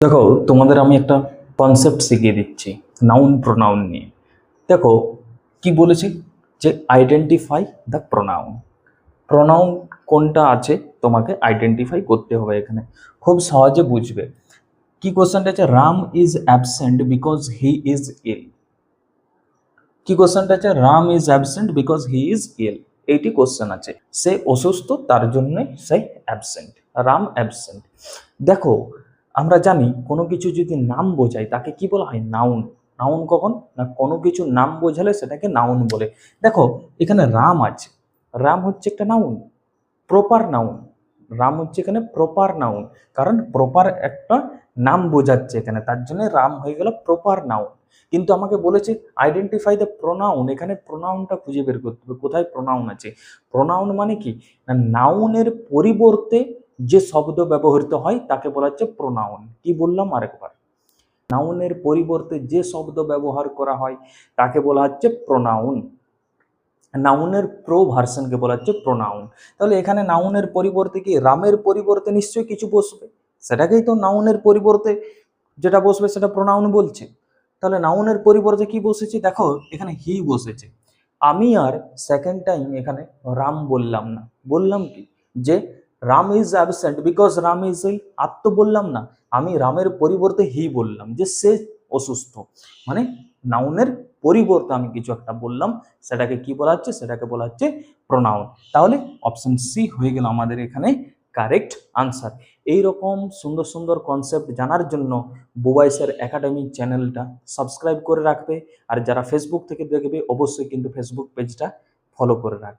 দেখো, তোমাদের আমি একটা কনসেপ্ট শিখিয়ে দিচ্ছি নাউন প্রোনাউন নিয়ে। দেখো কি বলেছি, যে আইডেন্টিফাই দ্য প্রোনাউন। প্রোনাউন কোনটা আছে তোমাকে আইডেন্টিফাই করতে হবে। এখানে খুব সহজে বুঝবে। কি কোশ্চেনটা আছে, Ram is absent because he is ill. কি কোশ্চেনটা আছে, Ram is absent because he is ill. এইটি কোশ্চেন আছে, সে অসুস্থ তার জন্য সে অ্যাবসেন্ট। রাম অ্যাবসেন্ট। দেখো, আমরা জানি কোনো কিছু যদি নাম বোঝায় তাকে কি বলা হয়, নাউন। নাউন কখন না, কোনো কিছু নাম বোঝালে সেটাকে নাউন বলে। দেখো এখানে রাম আছে, রাম হচ্ছে একটা নাউন, প্রপার নাউন। রাম হচ্ছে এখানে প্রপার নাউন, কারণ প্রপার একটা নাম বোঝাচ্ছে এখানে, তার জন্য রাম হয়ে গেল প্রপার নাউন। কিন্তু আমাকে বলেছে আইডেন্টিফাই দ্য প্রোনাউন। এখানে প্রোনাউনটা খুঁজে বের করতে হবে, কোথায় প্রোনাউন আছে। প্রোনাউন মানে কি না, নাউনের পরিবর্তে যে শব্দ ব্যবহৃত হয় তাকে বলা হচ্ছে প্রোনাউন। কি বললাম আরেকবার, নাউনের পরিবর্তে যে শব্দ ব্যবহার করা হয় তাকে বলা হচ্ছে প্রোনাউন। নাউনের প্রো ভার্সনকে বলা হচ্ছে প্রোনাউন। তাহলে এখানে নাউনের পরিবর্তে কি, রামের পরিবর্তে নিশ্চয়ই কিছু বসবে, সেটাকেই তো নাউনের পরিবর্তে যেটা বসবে সেটা প্রোনাউন বলছে। তাহলে নাউনের পরিবর্তে কি বসেছে, দেখো এখানে হি বসেছে। আমি আর সেকেন্ড টাইম এখানে রাম বললাম না, বললাম কি যে Ram is absent because Ram is ill. আর তো বললাম না, আমি রামের পরিবর্তে হি বললাম যে সে অসুস্থ। মানে নাউনের পরিবর্তে আমি কিছু একটা বললাম, সেটাকে কি বলা হচ্ছে, সেটাকে বলা হচ্ছে প্রোনাউন। তাহলে অপশন সি হয়ে গেল আমাদের এখানে কারেক্ট আনসার। এইরকম সুন্দর সুন্দর কনসেপ্ট জানার জন্য বুবাই স্যার একাডেমি চ্যানেলটা সাবস্ক্রাইব করে রাখবে। আর যারা ফেসবুক থেকে দেখবে অবশ্যই কিন্তু ফেসবুক পেজটা ফলো করে রাখবে।